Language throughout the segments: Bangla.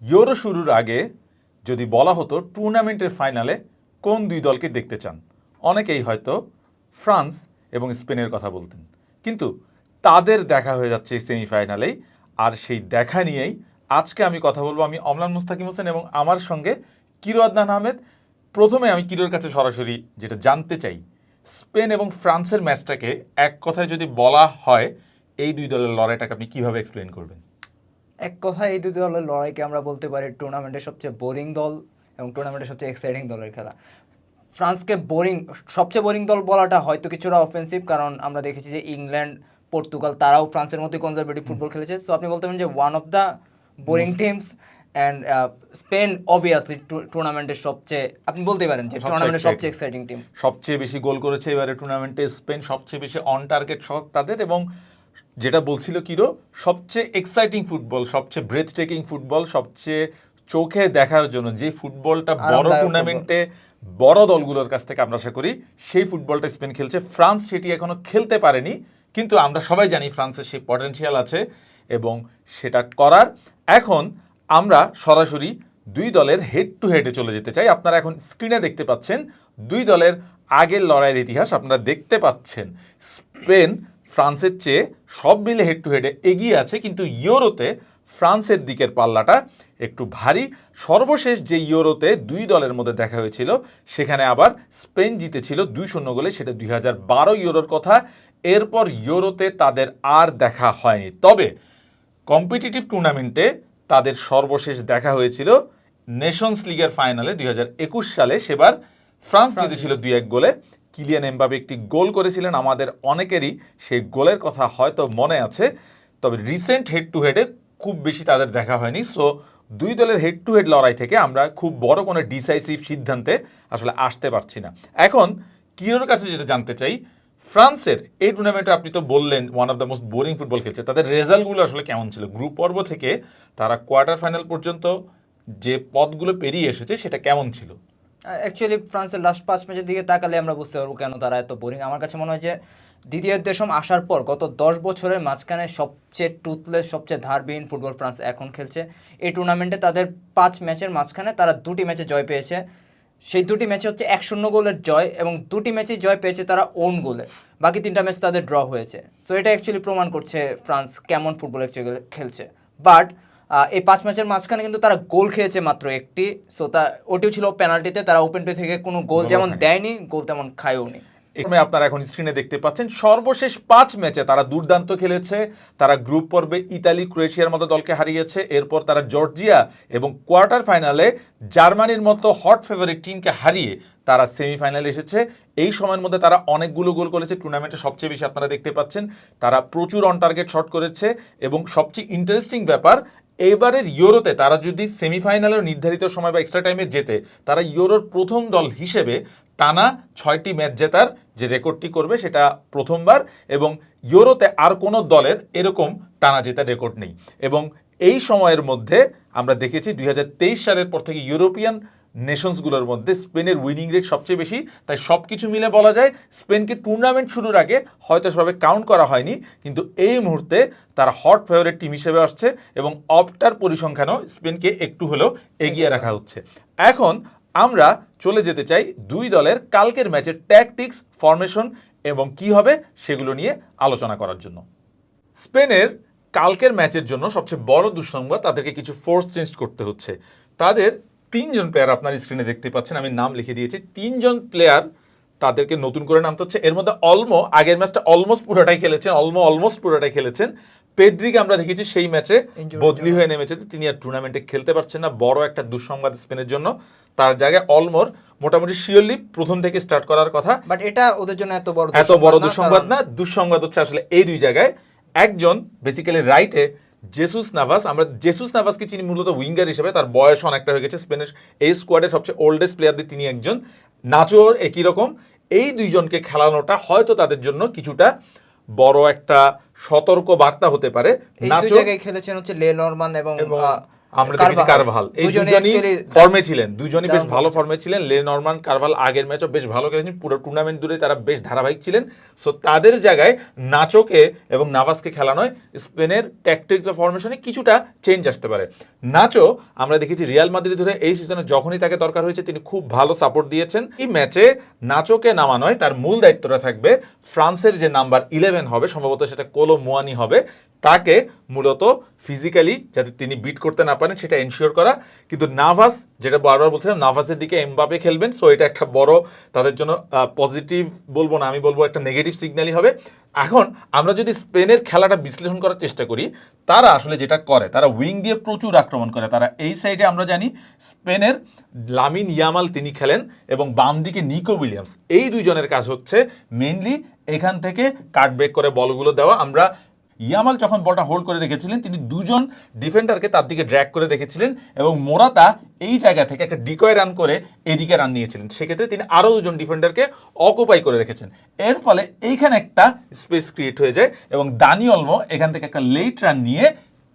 ইউরো শুরুর আগে যদি বলা হতো টুর্নামেন্টের ফাইনালে কোন দুই দলকে দেখতে চান, অনেকেই হয়তো ফ্রান্স এবং স্পেনের কথা বলতেন। কিন্তু তাদের দেখা হয়ে যাচ্ছে সেমিফাইনালেই। আর সেই দেখা নিয়েই আজকে আমি কথা বলবো। আমি অমলান মুস্তাকিম হোসেন এবং আমার সঙ্গে কিরো আদনান আহমেদ। প্রথমে আমি কিরোর কাছে সরাসরি যেটা জানতে চাই, স্পেন এবং ফ্রান্সের ম্যাচটাকে এক কথায় যদি বলা হয়, এই দুই দলের লড়াইটাকে আপনি কিভাবে এক্সপ্লেন করবেন? এক কথায় এই দুই দলের লড়াইকে আমরা বলতে পারি টুর্নামেন্টের সবচেয়ে বোরিং দল এবং টুর্নামেন্টের সবচেয়ে এক্সাইটিং দলের খেলা। ফ্রান্সকে সবচেয়ে বোরিং দল বলাটা হয়তো কিছুটা অফেন্সিভ, কারণ আমরা দেখেছি যে ইংল্যান্ড, পর্তুগাল তারাও ফ্রান্সের মধ্যে কনজারভেটিভ ফুটবল খেলেছে। সো আপনি বলতে পারেন যে one of the boring teams. And Spain obviously টুর্নামেন্টের সবচেয়ে, আপনি বলতে পারেন যে টুর্নামেন্টের সবচেয়ে এক্সাইটিং টিম। সবচেয়ে বেশি গোল করেছে এবারে টুর্নামেন্টে স্পেন, সবচেয়ে বেশি অন টার্গেট শট তাদের, এবং যেটা বলছিল কিরো, সবচেয়ে এক্সাইটিং ফুটবল, সবচেয়ে ব্রেথ টেকিং ফুটবল, সবচেয়ে চোখে দেখার জন্য যে ফুটবলটা বড় টুর্নামেন্টে বড় দলগুলোর কাছ থেকে আমরা আশা করি সেই ফুটবলটা স্পেন খেলছে। ফ্রান্স সেটি এখনো খেলতে পারেনি, কিন্তু আমরা সবাই জানি ফ্রান্সের সেই পটেনশিয়াল আছে এবং সেটা করার। এখন আমরা সরাসরি দুই দলের হেড টু হেডে চলে যেতে চাই। আপনারা এখন স্ক্রিনে দেখতে পাচ্ছেন দুই দলের আগের লড়াইয়ের ইতিহাস। আপনারা দেখতে পাচ্ছেন স্পেন ফ্রান্সের চেয়ে সব মিলে হেড টু হেডে এগিয়ে আছে, কিন্তু ইউরোতে ফ্রান্সের দিকের পাল্লাটা একটু ভারী। সর্বশেষ যে ইউরোতে দুই দলের মধ্যে দেখা হয়েছিল, সেখানে আবার স্পেন জিতেছিল 2-0 গোলে, সেটা 2012 ইউরোর কথা। এরপর ইউরোতে তাদের আর দেখা হয়নি। তবে কম্পিটিটিভ টুর্নামেন্টে তাদের সর্বশেষ দেখা হয়েছিল নেশনস লিগের ফাইনালে 2021 সালে। সেবার ফ্রান্স জিতেছিল 2-1 গোলে। কিলিয়ান এমবাপে একটি গোল করেছিলেন, আমাদের অনেকেরই সেই গোলের কথা হয়তো মনে আছে। তবে রিসেন্ট হেড টু হেডে খুব বেশি তাদের দেখা হয়নি। সো দুই দলের হেড টু হেড লড়াই থেকে আমরা খুব বড় কোনো ডিসাইসিভ সিদ্ধান্তে আসলে আসতে পারছি না। এখন কিরোর কাছে যেটা জানতে চাই, ফ্রান্সের এই টুর্নামেন্টে আপনি তো বললেন one of the most boring football খেলছে, তাদের রেজাল্টগুলো আসলে কেমন ছিল? গ্রুপ পর্ব থেকে তারা কোয়ার্টার ফাইনাল পর্যন্ত যে পথগুলো পেরিয়ে এসেছে সেটা কেমন ছিল? অ্যাকচুয়ালি ফ্রান্সের লাস্ট 5 ম্যাচের দিকে তাকালে আমরা বুঝতে পারবো কেন তারা এত বোরিং। আমার কাছে মনে হয় যে দ্বিতীয় দেশম আসার পর গত 10 বছরের মাঝখানে সবচেয়ে টুথলেস, সবচেয়ে ধারবিহীন ফুটবল ফ্রান্স এখন খেলছে। এই টুর্নামেন্টে তাদের 5 ম্যাচের মাঝখানে তারা 2টি ম্যাচে জয় পেয়েছে। সেই 2টি ম্যাচে হচ্ছে 1-0 গোলের জয়, এবং 2টি ম্যাচেই জয় পেয়েছে তারা ওন গোলে। বাকি 3টা ম্যাচ তাদের ড্র হয়েছে। সো এটা অ্যাকচুয়ালি প্রমাণ করছে ফ্রান্স কেমন ফুটবল অ্যাকচুয়ালি খেলছে। বাট এই 5 ম্যাচের মাঝখানে কিন্তু তারা গোল খেয়েছে মাত্র একটি। সো ওটিও ছিল পেনাল্টিতে। তারা ওপেন প্লে থেকে কোনো গোল যেমন দেয়নি, গোল তেমন খায়ওনি। এখানে আপনারা এখন স্ক্রিনে দেখতে পাচ্ছেন সর্বশেষ 5 ম্যাচে তারা দুর্দান্ত খেলেছে। তারা গ্রুপ পর্বে ইতালি, ক্রোয়েশিয়ার মতো দলকে হারিয়েছে। এরপর তারা জর্জিয়া এবং কোয়ার্টার ফাইনালে জার্মানির মতো হট ফেভারিট টিমকে হারিয়ে তারা সেমিফাইনালে এসেছে। এই সময়ের মধ্যে তারা অনেকগুলো গোল করেছে। টুর্নামেন্টে সবচেয়ে বেশি আপনারা দেখতে পাচ্ছেন তারা প্রচুর অন টার্গেট শট করেছে। এবং সবচেয়ে ইন্টারেস্টিং ব্যাপার, এবারের ইউরোতে তারা যদি সেমিফাইনালের নির্ধারিত সময় বা এক্সট্রা টাইমে জেতে, তারা ইউরোর প্রথম দল হিসেবে টানা 6টি ম্যাচ জেতার যে রেকর্ডটি করবে সেটা প্রথমবার। এবং ইউরোতে আর কোনো দলের এরকম টানা জেতার রেকর্ড নেই। এবং এই সময়ের মধ্যে আমরা দেখেছি 2023 সালের পর থেকে ইউরোপিয়ান নেশনসগুলোর মধ্যে স্পেনের উইনিং রেট সবচেয়ে বেশি। তাই সব কিছু মিলে বলা যায় স্পেনকে টুর্নামেন্ট শুরুর আগে হয়তো সেভাবে কাউন্ট করা হয়নি, কিন্তু এই মুহূর্তে তারা হট ফেভারিট টিম হিসেবে আসছে এবং অপটার পরিসংখ্যানও স্পেনকে একটু হলেও এগিয়ে রাখা হচ্ছে। এখন আমরা চলে যেতে চাই দুই দলের কালকের ম্যাচের ট্যাকটিক্স, ফরমেশন এবং কি হবে সেগুলো নিয়ে আলোচনা করার জন্য। স্পেনের কালকের ম্যাচের জন্য সবচেয়ে বড় দুঃসংবাদ, তাদেরকে কিছু ফোর্স চেঞ্জ করতে হচ্ছে। তাদের 3জন প্লেয়ার আপনার স্ক্রিনে দেখতে পাচ্ছেন, আমি নাম লিখে দিয়েছি। 3জন প্লেয়ার তাদেরকে নতুন করে নামতে হচ্ছে। এর মধ্যে আগের ম্যাচটা অলমোস্ট পুরোটাই খেলেছেন। পেদ্রিকে আমরা দেখেছি সেই ম্যাচে বদলি হয়ে নেমেছে, তিনি আর টুর্নামেন্টে খেলতে পারছেন না। বড় একটা দুঃসংবাদ স্পেনের জন্য। তার জায়গায় অলমোর মোটামুটি শিওরলি প্রথম থেকে স্টার্ট করার কথা, বাট এটা ওদের জন্য এত বড় দুঃসংবাদ না। দুঃসংবাদ হচ্ছে আসলে এই দুই জায়গায়। একজন বেসিক্যালি রাইটে জেসুস নাভাস, আমরা জেসুস নাভাসকে চিনি মূলত উইঙ্গার হিসেবে। তার বয়স অনেকটা হয়ে গেছে, স্পেনের এই স্কোয়াডের সবচেয়ে ওল্ডেস্ট প্লেয়ারদের তিনি একজন। নাচোর একই রকম। এই দুইজনকে খেলানোটা হয়তো তাদের জন্য কিছুটা বড় একটা সতর্ক বার্তা হতে পারে। নাচো জায়গায় খেলেছেন হচ্ছে লে নরমান এবং আমরা দেখেছি কারভাল, এই দুজনই ফর্মে ছিলেন, দুজনই বেশ ভালো ফর্মে ছিলেন। লে নরমান কারভাল আগের ম্যাচও বেশ ভালো খেলেছেন, পুরো টুর্নামেন্ট জুড়ে তারা বেশ ধারাবাহিক ছিলেন। সো তাদের জায়গায় নাচোকে এবং নাভাসকে খেলানোয় স্পেনের ট্যাকটিক্স বা ফরমেশনে কিছুটা চেঞ্জ আসতে পারে। নাচো আমরা দেখেছি রিয়াল মাদ্রিদ ধরে এই সিজনে যখনই তাকে দরকার হয়েছে তিনি খুব ভালো সাপোর্ট দিয়েছেন। এই ম্যাচে নাচোকে নামানোয় তার মূল দায়িত্বটা থাকবে ফ্রান্সের যে নাম্বার 11 হবে, সম্ভবত সেটা কোলো মুয়ানি হবে, তাকে মূলত ফিজিক্যালি যাতে তিনি বিট করতে না পারেন সেটা এনশিওর করা। কিন্তু নাভাস, যেটা বারবার বলছিলাম, নাভাসের দিকে এমবাপে খেলবেন, সো এটা একটা বড় তাদের জন্য পজিটিভ বলবো না, আমি বলবো একটা নেগেটিভ সিগন্যালই হবে। এখন আমরা যদি স্পেনের খেলাটা বিশ্লেষণ করার চেষ্টা করি, তারা আসলে যেটা করে তারা উইং দিয়ে প্রচুর আক্রমণ করে। তারা এই সাইডে আমরা জানি স্পেনের লামিন ইয়ামাল তিনি খেলেন এবং বাম দিকে নিকো উইলিয়ামস, এই দুইজনের কাজ হচ্ছে মেইনলি এখান থেকে কাটব্রেক করে বলগুলো দেওয়া। আমরা ইয়ামাল যখন বলটা হোল্ড করে রেখেছিলেন তিনি দুজন ডিফেন্ডারকে তার দিকে ড্র্যাগ করে রেখেছিলেন এবং মোরাতা এই জায়গা থেকে একটা ডিকয় রান করে এদিকে রান নিয়েছিলেন, সেক্ষেত্রে তিনি আরও দুজন ডিফেন্ডারকে অকুপাই করে রেখেছেন। এর ফলে এইখানে একটা স্পেস ক্রিয়েট হয়ে যায় এবং দানি অলমো এখান থেকে একটা লেট রান নিয়ে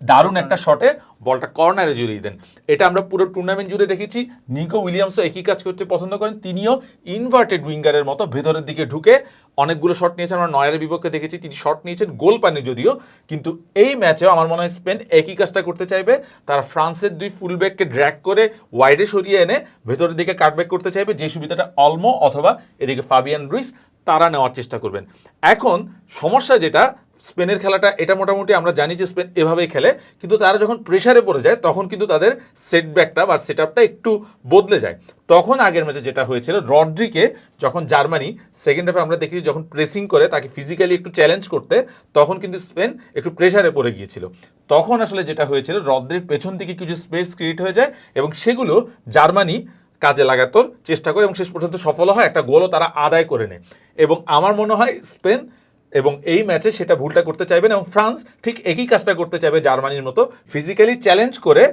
দারুণ একটা শটে বলটা কর্নারে জুড়িয়ে দেন। এটা আমরা পুরো টুর্নামেন্ট জুড়ে দেখেছি। নিকো উইলিয়ামসও একই কাজ করতে পছন্দ করেন, তিনিও ইনভার্টেড উইঙ্গারের মতো ভেতরের দিকে ঢুকে অনেকগুলো শট নিয়েছেন। আমরা নয়ারের বিপক্ষে দেখেছি তিনি শট নিয়েছেন, গোল পাননি যদিও, কিন্তু এই ম্যাচেও আমার মনে হয় স্পেন একই কাজটা করতে চাইবে। তারা ফ্রান্সের দুই ফুলব্যাককে ড্র্যাগ করে ওয়াইডে সরিয়ে এনে ভেতরের দিকে কাটব্যাক করতে চাইবে, যে সুবিধাটা অলমো অথবা এদিকে ফাবিয়ান রুইস তারা নেওয়ার চেষ্টা করবেন। এখন সমস্যা যেটা, স্পেনের খেলাটা এটা মোটামুটি আমরা জানি যে স্পেন এভাবেই খেলে, কিন্তু তারা যখন প্রেসারে পড়ে যায় তখন কিন্তু তাদের সেটব্যাকটা বা সেটআপটা একটু বদলে যায়। তখন আগের ম্যাচে যেটা হয়েছিল, রড্রিকে যখন জার্মানি সেকেন্ড হাফে আমরা দেখেছি যখন প্রেসিং করে তাকে ফিজিক্যালি একটু চ্যালেঞ্জ করতে, তখন কিন্তু স্পেন একটু প্রেসারে পড়ে গিয়েছিল। তখন আসলে যেটা হয়েছিল, রড্রির পেছন দিকে কিছু স্পেস ক্রিয়েট হয়ে যায় এবং সেগুলো জার্মানি কাজে লাগানোর চেষ্টা করে এবং শেষ পর্যন্ত সফল হয়, একটা গোলও তারা আদায় করে নেয়। এবং আমার মনে হয় স্পেন এবং এই ম্যাচে সেটা ভুলটা করতে চাইবেন এবং ফ্রান্স ঠিক একই কাজটা করতে চাইবে জার্মানির মতো, ফিজিক্যালি চ্যালেঞ্জ করে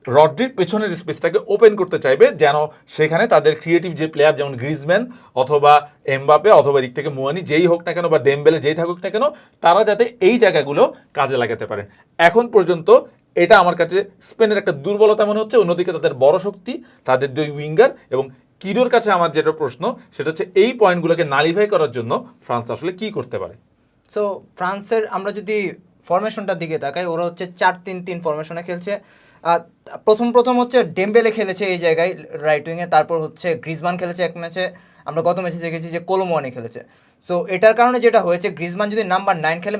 রড্রির পেছনের স্পেসটাকে ওপেন করতে চাইবে, যেন সেখানে তাদের ক্রিয়েটিভ যে প্লেয়ার যেমন গ্রিজম্যান অথবা এমবাপে অথবা দিক থেকে মুয়ানি যেই হোক না কেন বা ডেমবেলে যেই থাকুক না কেন, তারা যাতে এই জায়গাগুলো কাজে লাগাতে পারে। এখন পর্যন্ত এটা আমার কাছে স্পেনের একটা দুর্বলতা মনে হচ্ছে। অন্যদিকে তাদের বড় শক্তি তাদের দুই উইঙ্গার এবং কিরোর কাছে আমার যেটা প্রশ্ন সেটা হচ্ছে এই পয়েন্টগুলোকে নালিফাই করার জন্য ফ্রান্স আসলে কি করতে পারে। সো ফ্রান্সের আমরা যদি ফরমেশনটার দিকে তাকাই, ওরা হচ্ছে 4-3-3 ফরমেশনে খেলছে। প্রথম হচ্ছে ডেমবেলে খেলেছে এই জায়গায় রাইট উইংয়ে, তারপর হচ্ছে গ্রিজমান খেলেছে এক ম্যাচে, আমরা গত ম্যাচে দেখেছি যে কোলো মুয়ানি খেলেছে। সো এটার কারণে যেটা হয়েছে, গ্রিজমান যদি নাম্বার 9 খেলে,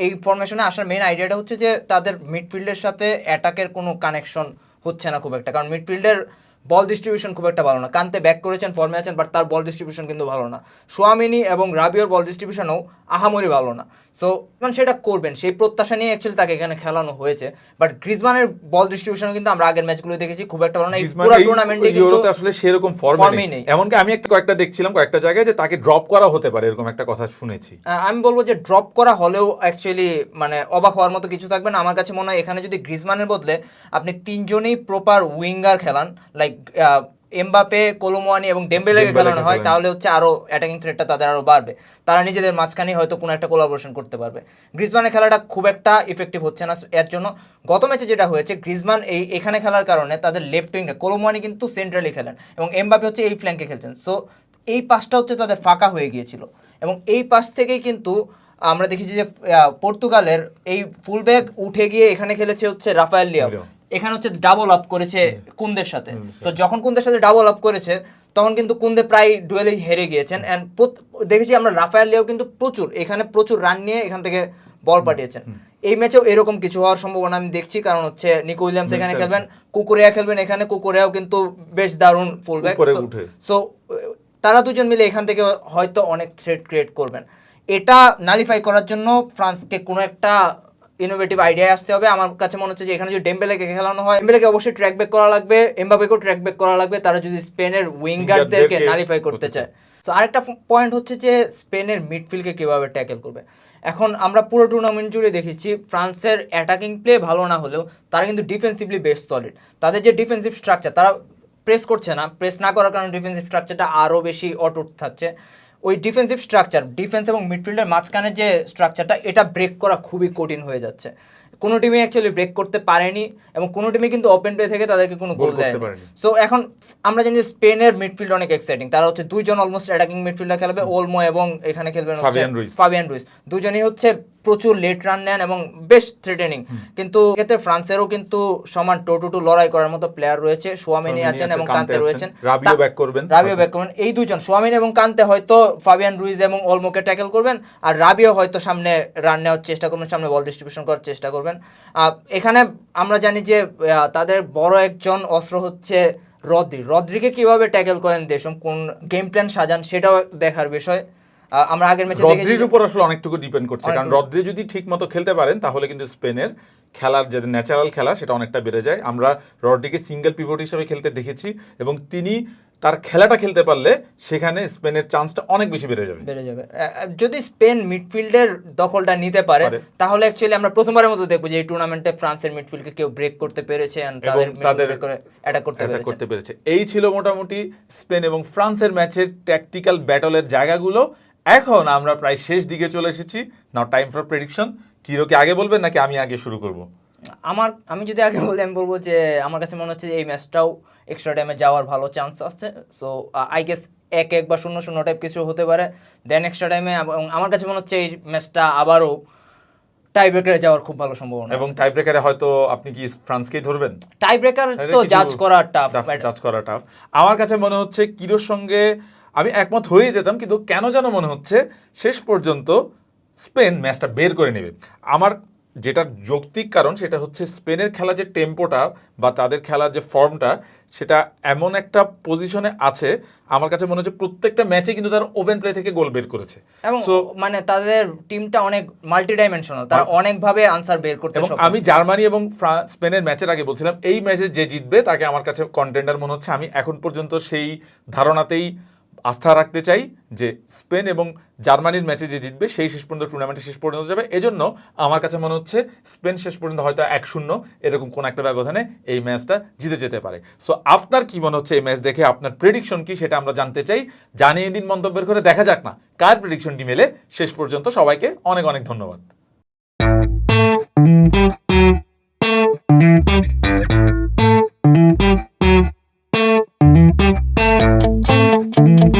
এই ফরমেশনে আসার মেন আইডিয়াটা হচ্ছে যে তাদের মিডফিল্ডের সাথে অ্যাটাকের কোনো কানেকশন হচ্ছে না খুব একটা, কারণ মিডফিল্ডের বল ডিস্ট্রিবিউশন খুব একটা ভালো না। কান্তে ব্যাক করেছেন, ফর্মে আছেন, বাট তার বল ডিস্ট্রিবিউশন কিন্তু ভালো না। সোয়ামিনি এবং রাবিওর বল ডিস্ট্রিবিউশনও আহামরি ভালো না। সো সেটা করবেন সেই প্রত্যাশা নিয়ে অ্যাকচুয়ালি তাকে এখানে খেলানো হয়েছে। বাট গ্রিজমানের বল ডিস্ট্রিবিউশনও কিন্তু আমরা আগের ম্যাচগুলো দেখেছি খুব একটা ভালো না। পুরো টুর্নামেন্টে কিন্তু আসলে সেরকম ফর্মে নেই। এমনকি আমি কয়েকটা দেখছিলাম কয়েকটা জায়গায় যে তাকে ড্রপ করা হতে পারে, এরকম একটা কথা শুনেছি। আমি বলবো যে ড্রপ করা হলেও অ্যাকচুয়ালি অবাক হওয়ার মতো কিছু থাকবে না। আমার কাছে মনে হয় এখানে যদি গ্রিজমানের বদলে আপনি তিনজনেই প্রপার উইঙ্গার খেলান, লাইক এমবাপে, কোলো মুয়ানি এবং ডেমবেলেকে খেলানো হয়, তাহলে হচ্ছে আরো অ্যাটাকিং থ্রেটটা তাদের আরো বাড়বে। তারা নিজেদের মাঝখানে হয়তো কোনো একটা কোলাবোরেশন করতে পারবে। গ্রিজমানের খেলাটা খুব একটা ইফেক্টিভ হচ্ছে না এর জন্য। গত ম্যাচে যেটা হয়েছে, গ্রিজমান এখানে খেলার কারণে তাদের লেফট উইংটা, কোলো মুয়ানি কিন্তু সেন্ট্রালি খেলেন এবং এমবাপে হচ্ছে এই ফ্ল্যাঙ্কে খেলছেন। সো এই পাসটা হচ্ছে তাদের ফাঁকা হয়ে গিয়েছিল এবং এই পাস থেকেই কিন্তু আমরা দেখেছি যে পর্তুগালের এই ফুলব্যাক উঠে গিয়ে এখানে খেলেছে হচ্ছে রাফায়েল লিয়াও, এখানে হচ্ছে ডাবল আপ করেছে কুন্দের সাথে। তো যখন কুন্দের সাথে ডাবল আপ করেছে তখন কিন্তু কুন্দে প্রায় ডুয়েলে হেরে গিয়েছেন। অ্যান্ড দেখেছি আমরা রাফায়েল লিয়াও কিন্তু প্রচুর রান নিয়ে এখান থেকে বল পাঠিয়েছেন। এই ম্যাচেও এরকম কিছু হওয়ার সম্ভাবনা আমি দেখছি, কারণ হচ্ছে নিকো উইলিয়ামস এখানে খেলবেন, কুকুরেয়া খেলবেন এখানে, কুকুরেয়াও কিন্তু বেশ দারুণ ফুলব্যাক। সো তারা দুজন মিলে এখান থেকে হয়তো অনেক থ্রেট ক্রিয়েট করবেন। এটা নালিফাই করার জন্য ফ্রান্সকে কোনো একটা ইনোভেটিভ আইডিয়া আসতে হবে। আমার কাছে মনে হচ্ছে যে এখানে যদি ডেমবেলেকে খেলানো হয়, ডেমবেলেকে অবশ্যই ট্র্যাক ব্যাক করা লাগবে, এমবাপেকেও ট্র্যাক ব্যাক করা লাগবে, তারা যদি স্পেনের উইঙ্গারদেরকে নালিফাই করতে চায়। সো আরেকটা পয়েন্ট হচ্ছে যে স্পেনের মিডফিল্ডকে কীভাবে ট্যাকেল করবে। এখন আমরা পুরো টুর্নামেন্ট জুড়ে দেখেছি ফ্রান্সের অ্যাটাকিং প্লে ভালো না হলেও তারা কিন্তু ডিফেন্সিভলি বেশ সলিড। তাদের যে ডিফেন্সিভ স্ট্রাকচার, তারা প্রেস করছে না, প্রেস না করার কারণে ডিফেন্সিভ স্ট্রাকচারটা আরও বেশি অটুট থাকছে। ওই ডিফেন্সিভ স্ট্রাকচার, ডিফেন্স এবং মিডফিল্ডের মাঝখানে যে স্ট্রাকচারটা, এটা ব্রেক করা খুবই কঠিন হয়ে যাচ্ছে। কোনো টিমই অ্যাকচুয়ালি ব্রেক করতে পারেনি এবং কোনো টিমই কিন্তু ওপেন প্লে থেকে তাদেরকে কোনো গোল গোল করতে দেয়নি। পারেনি। সো এখন আমরা জানি যে স্পেনের মিডফিল্ড অনেক এক্সাইটিং, তারা হচ্ছে দুইজন অলমোস্ট অ্যাটাকিং মিডফিল্ডার খেলবে, ওলমো এবং এখানে খেলবেন হচ্ছে ফাবিয়ান রুইস। দুজনেই হচ্ছে প্রচুর লেট রান নেন এবং বেশ থ্রেটেনিং। কিন্তু ক্ষেত্রে ফ্রান্সেরও কিন্তু সমান টো টু লড়াই করার মতো প্লেয়ার রয়েছে, সোয়ামেনি আছেন এবং কান্তে রয়েছেন, রাবিও ব্যাক করবেন। এই দুইজন সোয়ামেনি এবং কান্তে হয়তো ফাবিয়ান রুইজ এবং ওলমোকে ট্যাকেল করবেন, আর রাবিও হয়তো সামনে রান নেওয়ার চেষ্টা করবেন, সামনে বল ডিস্ট্রিবিউশন করার চেষ্টা করবেন। এখানে আমরা জানি যে তাদের বড় একজন অস্ত্র হচ্ছে রদ্রিকে কিভাবে ট্যাকেল করেন দেশম, কোন গেম প্ল্যান সাজান সেটাও দেখার বিষয়। আমরা আগের ম্যাচে দেখেছি রদ্রির উপর আসলে অনেকটুকু ডিপেন্ড করছে, কারণ রদ্রি যদি ঠিকমতো খেলতে পারেন তাহলে কিন্তু স্পেনের খেলার যে ন্যাচারাল খেলা সেটা অনেকটা বেড়ে যায়। আমরা রদ্রিকে সিঙ্গেল পিভট হিসেবে খেলতে দেখেছি এবং তিনি তার খেলাটা খেলতে পারলে সেখানে স্পেনের চান্সটা অনেক বেশি বেড়ে যাবে। যদি স্পেন মিডফিল্ডের দখলটা নিতে পারে তাহলে অ্যাকচুয়ালি আমরা প্রথমবারের মতো দেখবো যে এই টুর্নামেন্টে ফ্রান্সের মিডফিল্ডকে কেউ ব্রেক করতে পেরেছে এবং তাদের অ্যাটাক করতে পেরেছে। এই ছিল মোটামুটি স্পেন এবং ফ্রান্সের ম্যাচের ট্যাকটিক্যাল ব্যাটলের জায়গাগুলো। এখন আমরা প্রায় শেষ দিকে চলে এসেছি। নাও টাইম ফর প্রেডিকশন। কিরো কি আগে বলবেন নাকি আমি আগে শুরু করব? আমি যদি আগে বলি, আমি বলবো যে আমার কাছে মনে হচ্ছে এই ম্যাচটাও এক্সট্রা টাইমে যাওয়ার ভালো চান্স আছে। সো আই গেস 1-1 বা 0-0 টাইপ কিছু হতে পারে, দেন এক্সট্রা টাইমে। এবং আমার কাছে মনে হচ্ছে এই ম্যাচটা আবারও টাই ব্রেকারে যাওয়ার খুব ভালো সম্ভাবনা, এবং টাই ব্রেকারে হয়তো আপনি কি ফ্রান্সকেই ধরবেন? টাই ব্রেকার তো জাজ করা টাফ। আমার কাছে মনে হচ্ছে কিরোর সঙ্গে আমি একমত হয়ে যেতাম, কিন্তু কেন যেন মনে হচ্ছে শেষ পর্যন্ত স্পেন ম্যাচটা বের করে নেবে। আমার যেটা যৌক্তিক কারণ সেটা হচ্ছে স্পেনের খেলা যে টেম্পোটা বা তাদের খেলার যে ফর্মটা সেটা এমন একটা পজিশনে আছে, আমার কাছে মনে হচ্ছে প্রত্যেকটা ম্যাচে কিন্তু তারা ওপেন প্লে থেকে গোল বের করেছে। এবং মানে তাদের টিমটা অনেক মাল্টি ডাইমেনশনাল, তারা অনেকভাবে আনসার বের করতে সক্ষম। আমি জার্মানি এবং স্পেনের ম্যাচের আগে বলছিলাম এই ম্যাচে যে জিতবে তাকে আমার কাছে কন্টেন্ডার মনে হচ্ছে। আমি এখন পর্যন্ত সেই ধারণাতেই আস্থা রাখতে চাই যে স্পেন এবং জার্মানির ম্যাচে যে জিতবে সেই শেষ পর্যন্ত টুর্নামেন্টে শেষ পর্যন্ত যাবে। এজন্য আমার কাছে মনে হচ্ছে স্পেন শেষ পর্যন্ত হয়তো 1-0 এরকম কোন একটা ব্যবধানে এই ম্যাচটা জিতে যেতে পারে। সো আপনার কি মনে হচ্ছে এই ম্যাচ দেখে? আপনার প্রেডিকশন কি সেটা আমরা জানতে চাই। জানিয়ে দিন মন্তব্যের করে, দেখা যাক না কার প্রেডিকশনটি মেলে। শেষ পর্যন্ত সবাইকে অনেক অনেক ধন্যবাদ।